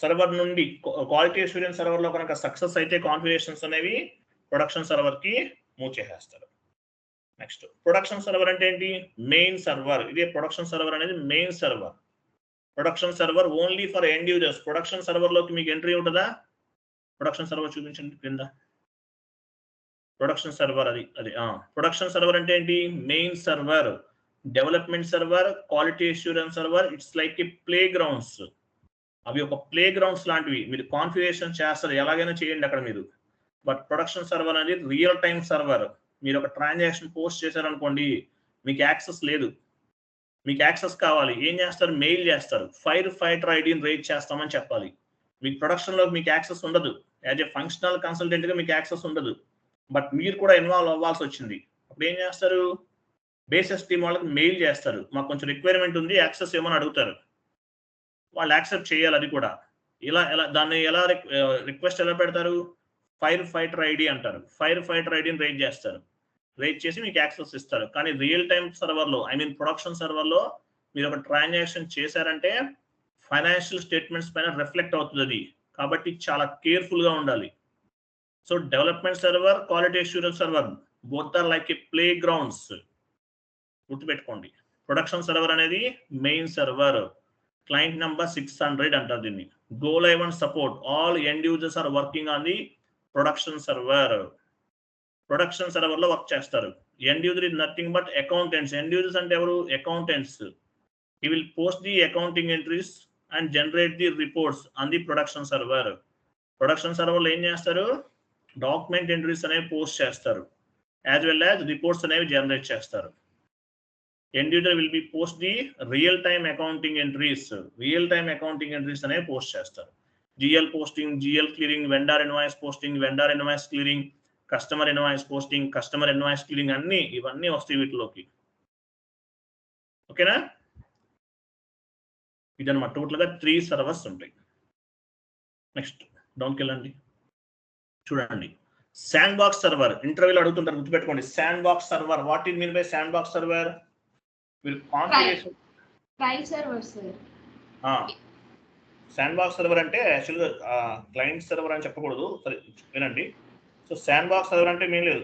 సర్వర్ నుండి క్వాలిటీ అష్యూరెన్స్ సర్వర్ లో కనుక సక్సెస్ అయితే కాన్ఫిగరేషన్స్ అనేవి ప్రొడక్షన్ సర్వర్ కి మూవ్ చేసేస్తారు. నెక్స్ట్ ప్రొడక్షన్ సర్వర్ అంటే ఏంటి? Main server. ఇదే ప్రొడక్షన్ సర్వర్ అనేది main server. Production server only for end users. Production server లోకి మీకు ఎంట్రీ ఉంటుందా? ప్రొడక్షన్ సర్వర్ చూపించండి కింద. ప్రొడక్షన్ సర్వర్ అది ప్రొడక్షన్ సర్వర్ అంటే ఏంటి? Main server, development server, quality assurance server. It's like a play grounds. అవి ఒక ప్లే గ్రౌండ్స్ లాంటివి. మీరు కాన్ఫిగరేషన్ చేస్తారు, ఎలాగైనా చేయండి అక్కడ మీరు. బట్ ప్రొడక్షన్ సర్వర్ అనేది రియల్ టైమ్ సర్వర్. మీరు ఒక ట్రాన్సాక్షన్ పోస్ట్ చేశారనుకోండి, మీకు యాక్సెస్ లేదు. మీకు యాక్సెస్ కావాలి, ఏం చేస్తారు? మెయిల్ చేస్తారు, ఫైర్ ఫైటర్ ఐడిని రేట్ చేస్తామని చెప్పాలి. మీకు ప్రొడక్షన్లో మీకు యాక్సెస్ ఉండదు. యాజ్ ఏ ఫంక్షనల్ కన్సల్టెంట్గా మీకు యాక్సెస్ ఉండదు. బట్ మీరు కూడా ఇన్వాల్వ్ అవ్వాల్సి వచ్చింది. అప్పుడు ఏం చేస్తారు? బేసిస్ టీమ్ వాళ్ళకి మెయిల్ చేస్తారు, మాకు కొంచెం రిక్వైర్మెంట్ ఉంది, యాక్సెస్ ఏమని అడుగుతారు. వాళ్ళు యాక్సెప్ట్ చేయాలి. అది కూడా ఇలా దాన్ని ఎలా రిక్వెస్ట్ ఎలా పెడతారు? ఫైర్ ఫైటర్ ఐడి అంటారు. ఫైర్ ఫైటర్ ఐడిని రైజ్ చేస్తారు. రైజ్ చేసి మీకు యాక్సెస్ ఇస్తారు. కానీ రియల్ టైమ్ సర్వర్లో ప్రొడక్షన్ సర్వర్లో మీరు ఒక ట్రాన్సాక్షన్ చేశారంటే ఫైనాన్షియల్ స్టేట్మెంట్స్ పైన రిఫ్లెక్ట్ అవుతుంది అది. కాబట్టి చాలా కేర్ఫుల్గా ఉండాలి. So development server, quality assurance server both are like a play grounds. గుర్తుపెట్టుకోండి. ప్రొడక్షన్ సర్వర్ అనేది మెయిన్ సర్వర్. క్లయింట్ నెంబర్ 600 అంటారు దీన్ని. Go live and support all end users are working on the production server. Production server లో వర్క్ చేస్తారు. End user is nothing but accountants. End users అంటే ఎవరు? Accountants. He will post the accounting entries and generate the reports on the production server. Production server లో ఏం చేస్తారు? డాక్యుమెంట్ ఎంట్రీస్ అనేవి పోస్ట్ చేస్తారు, యాజ్ వెల్ యాజ్ రిపోర్ట్స్ అనేవి జనరేట్ చేస్తారు. End user will be post the real time accounting entries. Real time accounting entries అనేవి పోస్ట్ చేస్తారు. GL posting, GL clearing, vendor invoice posting, vendor invoice clearing, customer invoice posting, customer invoice clearing అన్ని ఇవన్నీ వస్తాయి వీటిలోకి. ఓకేనా? ఇదన్నమాట. టోటల్గా 3 సర్వర్స్ ఉంటాయి. నెక్స్ట్ డౌన్కి వెళ్ళండి. చూడండి, శాండ్ బాక్స్ సర్వర్. ఇంటర్వ్యూలో అడుగుతుంటారు, గుర్తుపెట్టుకోండి. Sandbox server, what is mean by sandbox server? మీరు configuration trial server sir. Sandbox server అంటే యాక్చువల్గా క్లయింట్ సర్వర్ అని చెప్పకూడదు. సరే వినండి. సో శాండ్ బాక్స్ సర్వర్ అంటే మీన్ లేదు.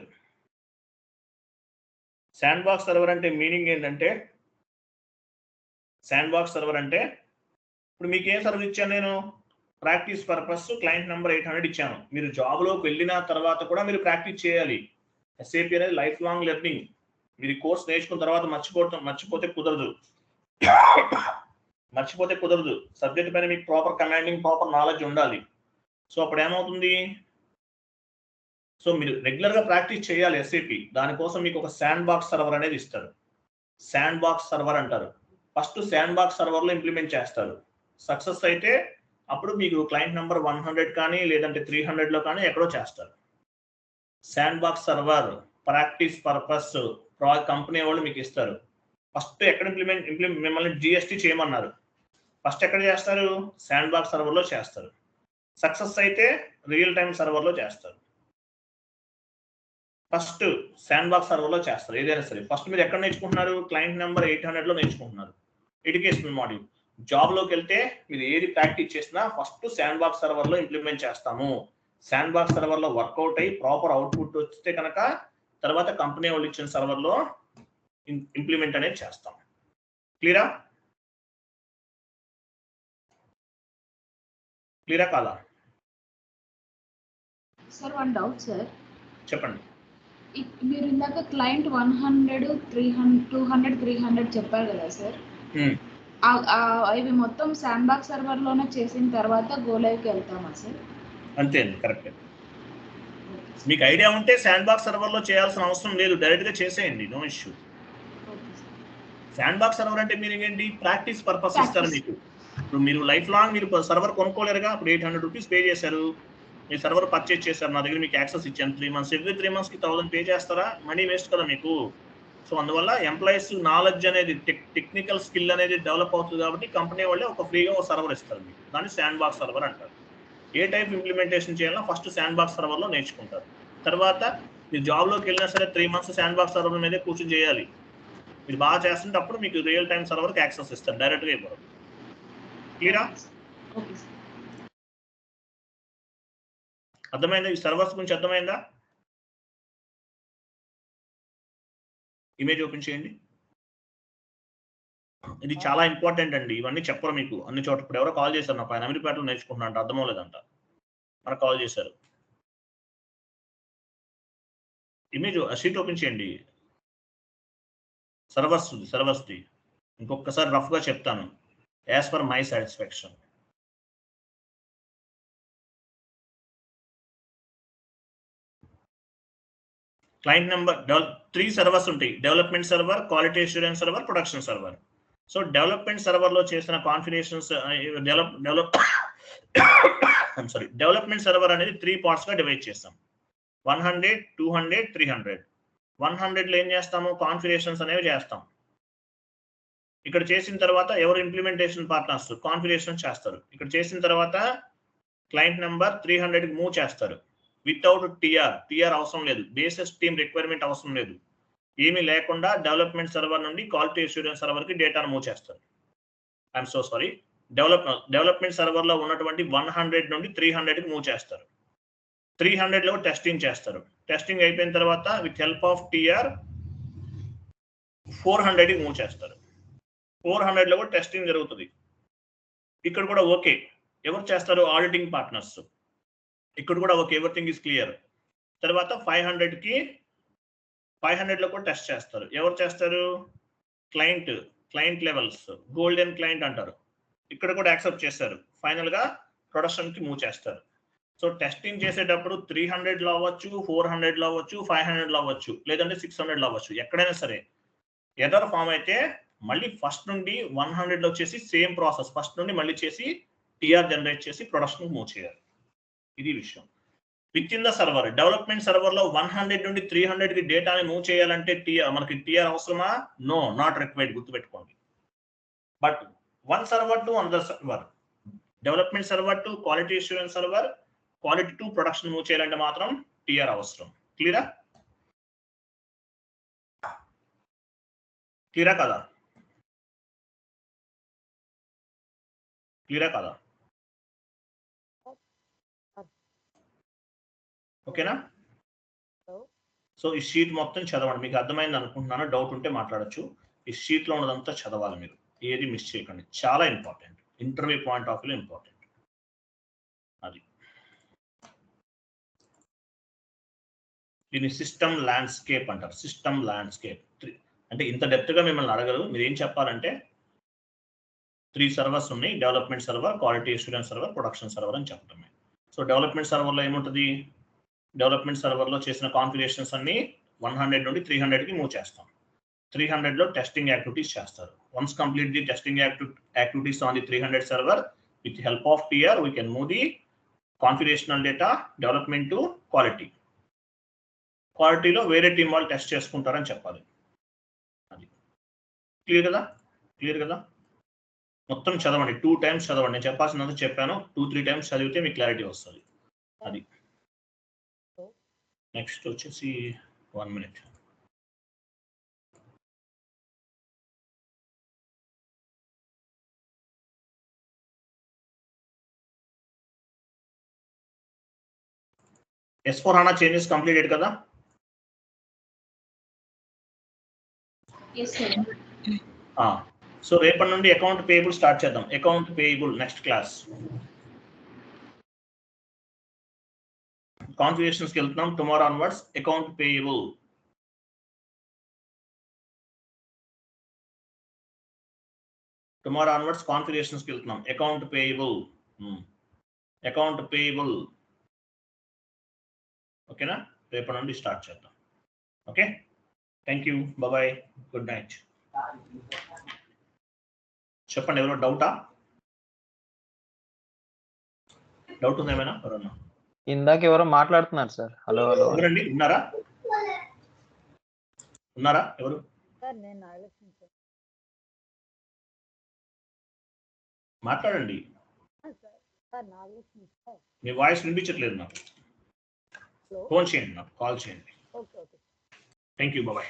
శాండ్ బాక్స్ సర్వర్ అంటే మీనింగ్ ఏంటంటే, శాండ్ బాక్స్ సర్వర్ అంటే ఇప్పుడు మీకు ఏం సర్వర్ ఇచ్చాను నేను? ప్రాక్టీస్ పర్పస్ క్లయింట్ నెంబర్ 800 ఇచ్చాను. మీరు జాబ్లోకి వెళ్ళిన తర్వాత కూడా మీరు ప్రాక్టీస్ చేయాలి. ఎస్ఏపి అనేది లైఫ్ లాంగ్ లెర్నింగ్. మీరు కోర్స్ నేర్చుకున్న తర్వాత మర్చిపోతే కుదరదు. సబ్జెక్ట్ పైన మీకు ప్రాపర్ కమాండింగ్, ప్రాపర్ నాలెడ్జ్ ఉండాలి. సో అప్పుడు ఏమవుతుంది? సో మీరు రెగ్యులర్గా ప్రాక్టీస్ చేయాలి ఎస్ఏపి. దానికోసం మీకు ఒక శాండ్ బాక్స్ సర్వర్ అనేది ఇస్తారు. శాండ్ బాక్స్ సర్వర్ అంటారు. ఫస్ట్ శాండ్ బాక్స్ సర్వర్లో ఇంప్లిమెంట్ చేస్తారు. సక్సెస్ అయితే అప్పుడు మీకు క్లయింట్ నెంబర్ 100 కానీ లేదంటే 300లో కానీ ఎక్కడో చేస్తారు. Sand box server practice purpose company వాళ్ళు మీకు ఇస్తారు. ఫస్ట్ ఎక్కడ మిమ్మల్ని జిఎస్టీ చేయమన్నారు. ఫస్ట్ ఎక్కడ చేస్తారు? శాండ్ బాక్స్ సర్వర్లో చేస్తారు. సక్సెస్ అయితే రియల్ టైమ్ సర్వర్లో చేస్తారు. ఫస్ట్ శాండ్ బాక్స్ సర్వర్లో చేస్తారు ఏదైనా సరే. ఫస్ట్ మీరు ఎక్కడ నేర్చుకుంటున్నారు? క్లయింట్ నెంబర్ 800లో నేర్చుకుంటున్నారు. Educational module. జాబ్లోకి వెళ్తే మీరు ఏది ప్రాక్టీస్ చేసినా ఫస్ట్ శాండ్ బాక్స్ సర్వర్లో ఇంప్లిమెంట్ చేస్తాము. శాండ్ బాక్స్ సర్వర్లో వర్కౌట్ అయ్యి ప్రాపర్ అవుట్పుట్ వస్తే కనుక తర్వాత కంపెనీ వాళ్ళు ఇచ్చిన సర్వర్లో ఇంప్లిమెంట్ అనేది చేస్తాం. క్లియరా కాదా? Sir one doubt sir. చెప్పండి. మీరు ఇందాక క్లయింట్ 100, 200, 300 చెప్పారు కదా సార్. ఇవి మొత్తం శాండ్ బాక్స్ సర్వర్లోనే చేసిన తర్వాత గో లైవ్కి వెళ్తామా సార్? అంతే అండి, కరెక్ట్. మీకు ఐడియా ఉంటే శాండ్ బాక్స్ సర్వర్లో చేయాల్సిన అవసరం లేదు, డైరెక్ట్గా చేసేయండి, no issue. Sandbox server అంటే మీనింగ్ ఏంటి? ప్రాక్టీస్ పర్పస్ ఇస్తారు మీకు. ఇప్పుడు మీరు లైఫ్ లాంగ్ మీరు సర్వర్ కొనుక్కోలేరుగా. ఇప్పుడు 800 రూపీస్ పే చేశారు, మీ సర్వర్ పర్చేస్ చేశారు, నా దగ్గర మీకు యాక్సెస్ ఇచ్చాను 3 months. ఎవ్రీ 3 monthsకి 1000 పే చేస్తారా? మనీ వేస్ట్ కదా మీకు. సో అందువల్ల ఎంప్లాయీస్ నాలెడ్జ్ అనేది, టెక్నికల్ స్కిల్ అనేది డెవలప్ అవుతుంది. కాబట్టి కంపెనీ వాళ్ళే ఒక ఫ్రీగా ఒక సర్వర్ ఇస్తారు మీకు. దాన్ని శాండ్ బాక్స్ సర్వర్ అంటారు. ఏ టైప్ ఇంప్లిమెంటేషన్ చేయాలన్నా ఫస్ట్ శాండ్ బాక్స్ సర్వర్లో నేర్చుకుంటారు. తర్వాత మీరు జాబ్లోకి వెళ్ళినా సరే 3 months శాండ్ బాక్స్ సర్వర్ మీదే కూర్చొని చేయాలి. మీరు బాగా చేస్తుంటే అప్పుడు మీకు రియల్ టైమ్ సర్వర్కి యాక్సెస్ ఇస్తారు, డైరెక్ట్గా ఇవ్వరు. క్లియరా? అర్థమైందా? ఈ సర్వర్స్ గురించి అర్థమైందా? ఇమేజ్ ఓపెన్ చేయండి. ఇది చాలా ఇంపార్టెంట్ అండి. ఇవన్నీ చెప్పరు మీకు అన్ని చోట్ల. ఇప్పుడు ఎవరో కాల్ చేశారు నాకు, ఆయన అమీర్పేటలో నేర్చుకుంటున్నా అంట, అర్థం అవ్వలేదంట, మనకు కాల్ చేశారు. ఇమేజ్ షీట్ ఓపెన్ చేయండి. సర్వర్స్ది ఇంకొకసారి రఫ్గా చెప్తాను, as per my satisfaction. Client number 3 servers ఉంటాయి. Development server, quality assurance server, production server. So development సర్వర్లో చేసిన కాన్ఫిగరేషన్స్ డెవలప్మెంట్ సర్వర్ అనేది 3 partsగా డివైడ్ చేస్తాం. 100, 200, 300. 100లో ఏం చేస్తాము? కాన్ఫిగరేషన్స్ అనేవి చేస్తాం. ఇక్కడ చేసిన తర్వాత ఎవరు ఇంప్లిమెంటేషన్ పార్ట్నర్స్ కాన్ఫిగరేషన్ చేస్తారు. ఇక్కడ చేసిన తర్వాత క్లయింట్ నెంబర్ 300కి మూవ్ చేస్తారు. వితౌట్ టిఆర్ అవసరం లేదు, బేసిస్ టీమ్ రిక్వైర్మెంట్ అవసరం లేదు, ఏమీ లేకుండా డెవలప్మెంట్ సర్వర్ నుండి క్వాలిటీ అష్యూరెన్స్ సర్వర్ కి డేటాను మూవ్ చేస్తారు. I'm so sorry, development server లో ఉన్నటువంటి 100 నుండి 300 కి మూవ్ చేస్తారు. 300 లో టెస్టింగ్ చేస్తారు. టెస్టింగ్ అయిపోయిన తర్వాత విత్ హెల్ప్ ఆఫ్ టిఆర్ 400 కి మూవ్ చేస్తారు. 400 లో కూడా టెస్టింగ్ జరుగుతుంది. ఇక్కడ కూడా ఓకే. ఎవరు చేస్తారు? Auditing partners. ఇక్కడ కూడా ఓకే, ఎవ్రీథింగ్ ఈస్ క్లియర్. తర్వాత 500 లో కూడా టెస్ట్ చేస్తారు. ఎవరు చేస్తారు? క్లయింట్ లెవెల్స్, గోల్డెన్ క్లయింట్ అంటారు. ఇక్కడ కూడా యాక్సెప్ట్ చేస్తారు. ఫైనల్ గా ప్రొడక్షన్ కి మూవ్ చేస్తారు. సో టెస్టింగ్ చేసేటప్పుడు 300 లో అవ్వచ్చు, 400 లో అవ్వచ్చు, 500 లో అవ్వచ్చు, లేదంటే 600 లో అవ్వచ్చు. ఎక్కడైనా సరే ఎర్రర్ ఫామ్ అయితే మళ్ళీ ఫస్ట్ నుండి 100 లో వచ్చేసి సేమ్ ప్రాసెస్ ఫస్ట్ నుండి మళ్ళీ చేసి టిఆర్ జనరేట్ చేసి ప్రొడక్షన్ మూవ్ చేయాలి. ఇది విషయం. With in the server, development server లో 100 నుండి 300 కి డేటాని మూవ్ చేయాలంటే మనకి టిఆర్ అవసరమా? No, not required. గుర్తుపెట్టుకోండి. But one server to another server, development server to quality assurance server, quality to production move చేయాలంటే మాత్రం టిఆర్ అవసరం. క్లియరా కదా? క్లియరా కదా? ఓకేనా? సో ఈ షీట్ మొత్తం చదవండి. మీకు అర్థమైంది అనుకుంటున్నాను. డౌట్ ఉంటే మాట్లాడచ్చు. ఈ షీట్ లో ఉన్నదంతా చదవాలి మీరు, ఏది మిస్ చేయకండి. చాలా important, interview point of view important. అది దీన్ని సిస్టమ్ ల్యాండ్స్కేప్ అంటారు. సిస్టమ్ ల్యాండ్స్కేప్ అంటే ఇంత డెప్త్ గా మిమ్మల్ని అడగరు. మీరు ఏం చెప్పాలంటే 3 సర్వర్స్ ఉన్నాయి, development server, quality assurance server, production server అని చెప్పడమే. సో డెవలప్మెంట్ సర్వర్ లో ఏముంటుంది? డెవలప్మెంట్ సర్వర్ లో చేసిన కాన్ఫిగరేషన్స్ అన్ని 100 నుండి 300 కి మూవ్ చేస్తాం. 300 లో టెస్టింగ్ యాక్టివిటీస్ చేస్తారు. Once complete the testing activities on the 300 server with help of TR we can move the configurational data development to quality. క్వాలిటీలో వేరే టీం వాళ్ళు టెస్ట్ చేసుకుంటారని చెప్పాలి. అది క్లియర్ కదా? మొత్తం చదవండి, 2 టైమ్స్ చదవండి. నేను చెప్పాల్సినంత చెప్పాను. 2-3 టైమ్స్ చదివితే మీకు క్లారిటీ వస్తుంది. అది నెక్స్ట్ వచ్చేసి 1 minute. S/4HANA చేంజెస్ కంప్లీటెడ్ కదా? yes sir. సో రేపటి నుండి అకౌంట్ పేయబుల్ స్టార్ట్ చేద్దాం. Account payable next class. కాన్ఫిగరేషన్స్కి వెళ్తున్నాం. Tomorrow onwards account payable. Tomorrow onwards కాన్ఫిగరేషన్స్కి వెళ్తున్నాం. అకౌంట్ పేయబుల్ ఓకేనా? రేపటి నుండి స్టార్ట్ చేద్దాం. Okay, thank you, bye, good night. చెప్పండి, ఎవరో డౌట్ ఉందా ఏమైనా? ఎవరన్నా ఇందాక ఎవరో మాట్లాడుతున్నారు సార్. హలో ఎవరండి? ఉన్నారా ఎవరు? మాట్లాడండి. మీ వాయిస్ వినిపించట్లేదు నాకు. ఫోన్ చేయండి, నాకు కాల్ చేయండి. Thank you, bye.